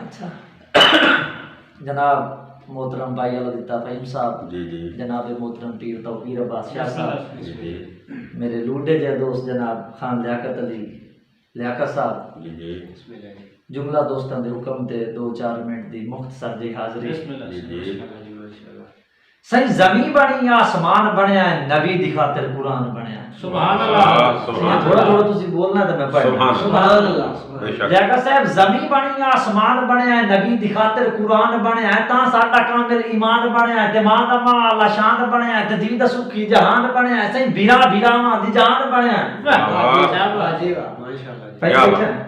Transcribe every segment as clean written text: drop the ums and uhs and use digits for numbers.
अच्छा जनाब मोहतरम भाई अल्लाह फ़हीम साहब जी जी जनाब मोहतरम पीर तौकीर अब्बास शाह साहब जी जी मेरे लूडे जे दोस्त जनाब खान लियाकत अली लियाकत साहब जी जी जुमला दोस्तों के हुक्म ते 2-4 मिनट दी मुख्तसर जी हाज़री जी जी सही ज़मीन बनी आसमान बनया है नबी दी खातिर कुरान बनया है सुभान अल्लाह सुभान थोड़ा थोड़ा तुसी बोलना तो मैं पढ़ना सुभान अल्लाह बेशक लियाकत साहब ज़मीन बनी आसमान बनया है नबी दी खातिर कुरान बनया है ता साडा कामिल ईमान बनया है दिमाग दा माला शान बनया है ते दी दा सुखी जहान बनया है सही बिरा बिरावा दी जान बनया है क्या बात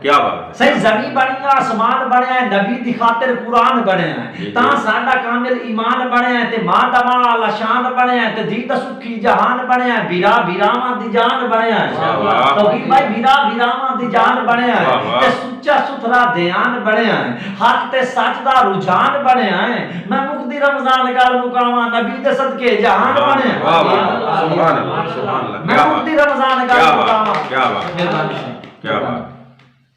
क्या बात है सही ज़मीन बनी आसमान बनया है नबी दी खातिर कुरान बनया है ता साडा कामिल ईमान बनया है ते मां दा माला शान बनया है ते दी दा सुखी जहान बनया है बिरा बिरावा दी जान बनया है तो भाई बिरा बिरावा दी जान बनया है ते सुच्चा सुथरा ध्यान बनया है हक ते सच दा रुझान बनया है मैं मुक्ति रमजान गल मुकामा नबी दे सदके जहान बनया वाह वाह सुभान अल्लाह सुभान अल्लाह मैं क्या मुक्ति बात रमजान गल क्या मुकामा बात क्या बात मेहरबानी क्या बात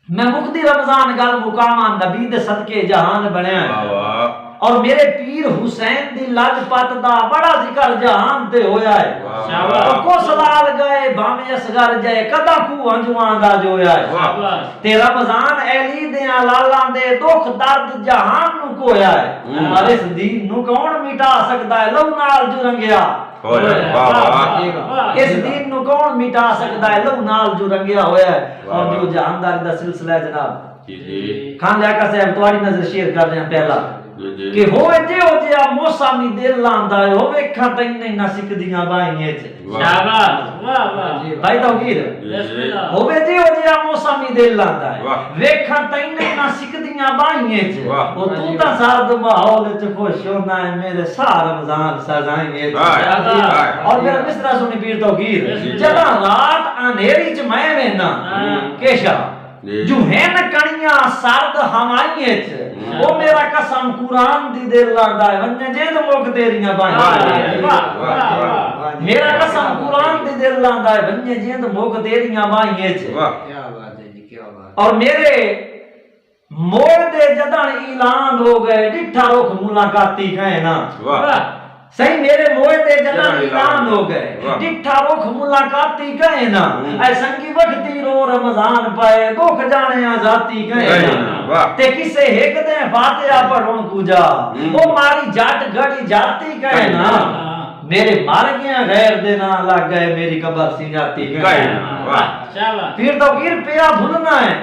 मैं मुक्ति रमजान गल मुकामा नबी दे सदके जहान बनया वाह है वाह और मेरे पीर हुसैन दी लजपत दा बड़ा जिक्र जहान ते होया है शाबाश। को सलाल गए भाਵੇਂ असगर जाए कदा खू अंजुआं दा जोया है शाबाश ते रमजान अली दे लालां दे दुख दर्द जहान नु कोया है और इस दीन नु कौन मिटा सकदा है लहू नाल जो रंगिया होया वाह वाह इस दीन नु कौन मिटा सकदा है लहू नाल जो रंगिया होया है और वाह। जो जहानदारी दा सिलसिला है जनाब जी जी खान लियाकत साहब तुम्हारी नजर शेयर कर रहे हैं पहला जी जी कि होवे जिहो जिहा मौसमी दिल लांदा है होवे वेखा तैने ना सिकदियां बाईं च शाबाश वाह वाह भाई तौकीर बिस्मिल्लाह होवे जिहो जिहा मौसमी दिल लांदा है वाह। वेखा तैने ना सिकदियां बाईं च वाह। ओ तू तां साद माहौल च खुश होना है मेरे सा रमजान सजाएं हाय, हाय। और मेरा मिसरा सुनी पीर तौकीर बिस्मिल्लाह। जदा रात अंधेरी च मैं वेना केशा जी। जो है न कणियां सर्द हवाइए च ओ मेरा कसम कुरान दी दिल लांदा है वन्ने जे तो मुक तेरियां वाह, बाईं वाह वाह, वाह मेरा कसम कुरान दी दिल लांदा है वन्ने जे तो मुक तेरियां बाईं च वाह क्या बात है जी क्या बात और मेरे मोड़ दे जदन ऐलान हो गए डिठा रुख मुलाकाती कहे ना वाह सही मेरे मोए दे जदन जदन ऐलान हो गए वाह। डिठा रुख मुलाकाती कहे ना ऐ संगी वक्ती रो रमजान पाए दुख जाने आजाती कहे कहे ना ना, वाह। ते किसे हिक दे फातिहा पढ़न कुजा ओ मारी जट घड़ी जाती कहे ना मेरे मर गया गैर दे ना लग गए मेरी कब्र सी जाती कहे कहे ना, ना वाह। शाबाश फिर तो गिर पिया भुलना है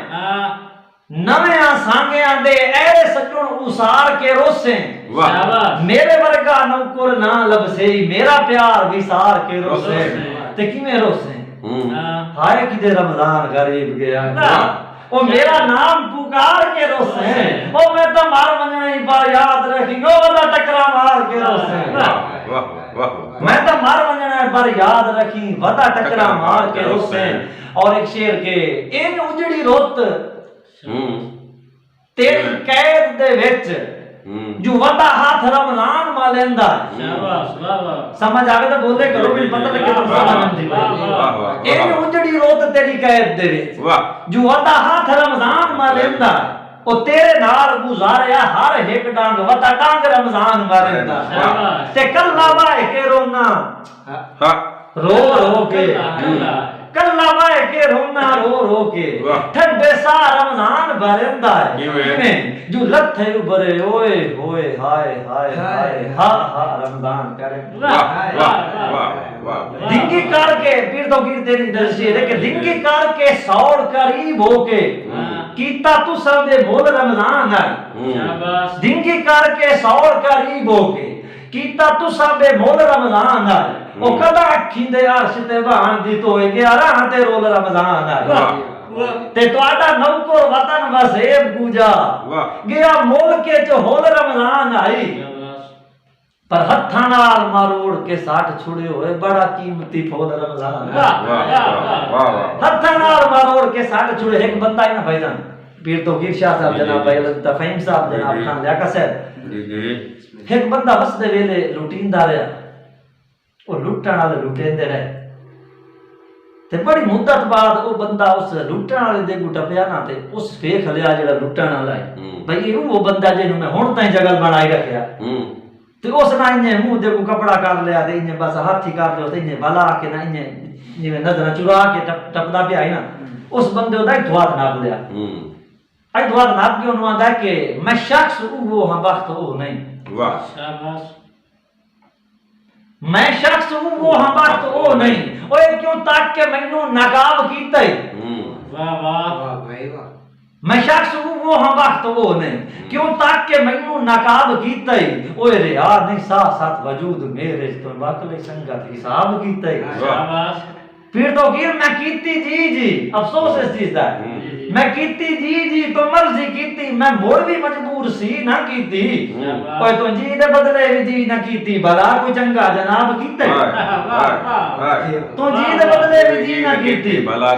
नवे सांगिया दे ऐरे सजुन उसार के रोसे वाह शाबाश मेरे वर्गा नौकर ना लबसे मेरा प्यार विसार के रोसे ते किवें रोसे हाय किदे रमजान गरीब गया ओ मेरा नाम पुकार के रोसे ओ मैं तो मार मनई पर याद रखी ओ वाला टकरा मार के रोसे वाह वाह वाह मैं तो मार मनई पर याद रखी वदा टकरा मार के रोसे और एक शेर के इन उजड़ी रोत तेरी कैद दे विच जो वदा हाथ रमजान मा लेंदा शाबाश वाह वाह समझ आवे तो बोले करो भी पता लगे तुम समझ नहीं वाह वाह इन उजड़ी रोत तेरी कैद दे विच वाह जो वदा हाथ रमजान मा लेंदा ओ तेरे नाल गुजारिया हर एक डांग वदा डांग रमजान मा लेंदा शाबाश ते कल्ला वाए के रोना हाँ रो रो के कल्ला वाए के रोना रो रो के वाह। ठंडे सा रमजान भरंदा है किवें? जो लथे उभरे ओए होए हाय हाय हाय हा हा रमजान करे वाह वाह वाह वाह धिंगी करके पीर तो पीर तेरी दर्शी है कि धिंगी करके सौड़ करीब होके कीता तू सब दे बोल रमजान है शाबाश धिंगी करके सौड़ करीब होके कीता तू सब दे बोल रमजान है ओ कदा अखी दे अर्श ते बहान दी तो 11 ते रोल रमजान है ते तोड़ा नौकर वतन वसेब पूजा वाह गया मुल्क च होल रमजान आई पर हत्था नाल मरोड़ के साठ छुड़े हुए बड़ा कीमती फूल रमजान वाह वाह वाह हत्था नाल मरोड़ के साठ छुड़े एक बंदा है ना भाईजान पीर तौकीर शाह साहब जनाब भाई अल्लाह फ़हीम साहब जनाब खान लियाकत साहब जी जी एक बंदा बस दे वेले लुटींदा रहा वो लुटण वाले लुटेंदे रहे ते बड़ी मुद्दत बाद वो बंदा उस लुटण वाले दे गुटा पिया ना ते उस वेख लिया जेड़ा लुटण वाला है भाई ये वो बंदा जिन्हों मैं हुण ताईं जगल बनाई रखया ते उस ना इन्हें मुंह दे को कपड़ा कर लिया ते इन्हें बस हाथी कर लियो ते इन्हें भला के ना इन्हें जिवें नजर चुरा के टपदा पिया है ना उस बंदे दा धुआत नाप लिया आई धुआत नाप के उन्होंने आंदा कि मैं शख्स वो हां वक्त वो नहीं वाह शाबाश मैं शख्स हूं वो हम वक्त वो नहीं ओए क्यों ताक के मैनू नकाब कीते वाह वाह वाह भाई वाह मैं शख्स हूं वो हम वक्त वो नहीं क्यों ताक के मैनू नकाब कीते ओए रिया नहीं साथ साथ वजूद मेरे तो वाकले संगत हिसाब कीते शाबाश फिर तो गिर मैं कीती जी अफसोस इस चीज दा मैं कीती जी तो मर्जी कीती मैं मोड़ भी मजबूर सी ना कीती कोई तो जी दे बदले भी जी ना कीती भला कोई चंगा जनाब कीते तो जी दे बदले भी जी ना कीती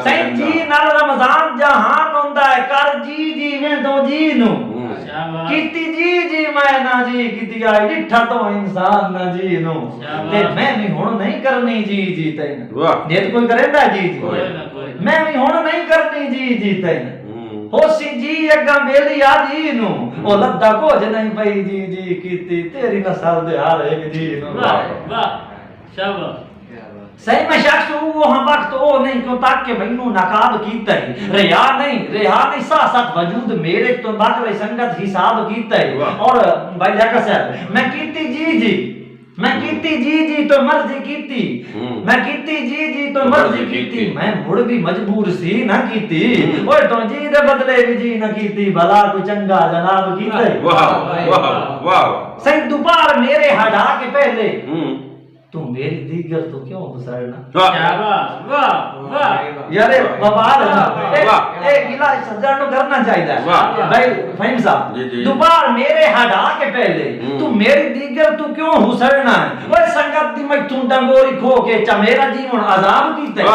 सही जी नाल रमजान जहान होंदा है कर जी में तो जी नु कीती जी मैं ना जी कीती आई डिठा तो इंसान ना जी नु ते मैं भी हुण नहीं करनी जी तैन जे कोई करेंदा जी मैं भी हुण नहीं करनी जी तैन होसी जी अगा बेली आजी नु ओ लद्दा कोज नहीं पई जी कीती तेरी नस्ल दे हाल एक जी नु वाह शाबाश सही में शख्स वो हम वक्त वो नहीं क्यों ताक के मैनू नकाब कीता है रिया नहीं साथ साथ वजूद मेरे तो बाकले संगत हिसाब कीता है और भाई जाका साहब मैं कीती जी मैं कीती जी तो मर्जी कीती मैं कीती जी तो मर्जी कीती मैं मुड़ भी मजबूर सी ना कीती ओए तो जी दे बदले भी जी ना कीती भला कोई चंगा जनाब कीता है वाह वाह वाह सही दोपहर मेरे हटा के पहले तू मेरी दीगर तो क्यों घुसाड़ना शाबाश वाह वाह यारे बवाल है एक गिला सज्जन को करना चाहिए भाई फहीम साहब दोपहर मेरे हटा के पहले तू मेरी दीगर तू क्यों घुसाड़ना है ओए संगत दी मैं तू डंगोरी खो के चा मेरा जीवन आजाब कीते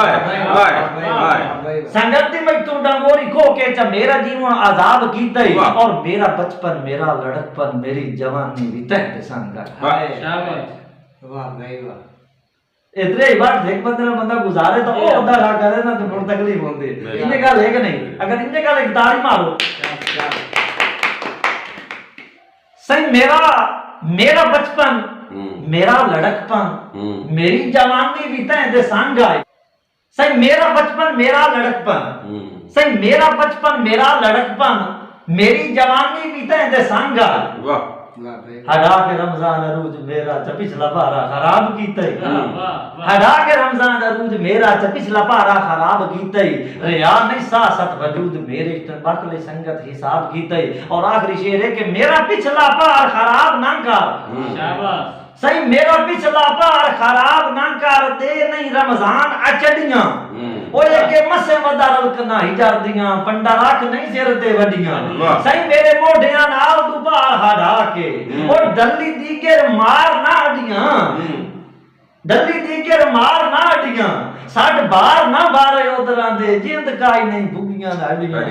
संगत दी मैं तू डंगोरी खो के चा मेरा जीवन आजाब कीते और मेरा बचपन मेरा लड़कपन मेरी जवानी भी तहत संगत शाबाश वाह भाई वाह इतने ही बार एक बंदा गुजारे तो वो बंदा रा करे ना तो बहुत तकलीफ होती है इन्हें का है कि नहीं अगर इन्हें का एक ताली मारो सही मेरा बचपन मेरा लड़कपन मेरी जवानी भी तय दे संग आए सही मेरा बचपन मेरा लड़कपन सही मेरा बचपन मेरा लड़कपन मेरी जवानी भी तय दे संग आए वाह हटा के रमजान अरूज मेरा पिछला पारा खराब कीते हटा के रमजान अरूज मेरा पिछला पारा खराब कीते रिया नहीं सासत वजूद मेरे बाकले संगत हिसाब कीते और आखिरी शेर है कि मेरा पिछला पार खराब ना कर शाबाश सही मेरा पिछला पार खराब ना कर दे नहीं रमजान अचड़ियां ओए के मसे वदारल कना हिजार दियां पंडा रख नहीं सिर ते वडियां सही मेरे मोढियां नाल दुपार हटा के और दल्ली दीगर मार ना अडियां दल्ली दीगर मार ना अडियां साड बार ना बारे उधरां दे जिंद काई नहीं भुगियां अडियां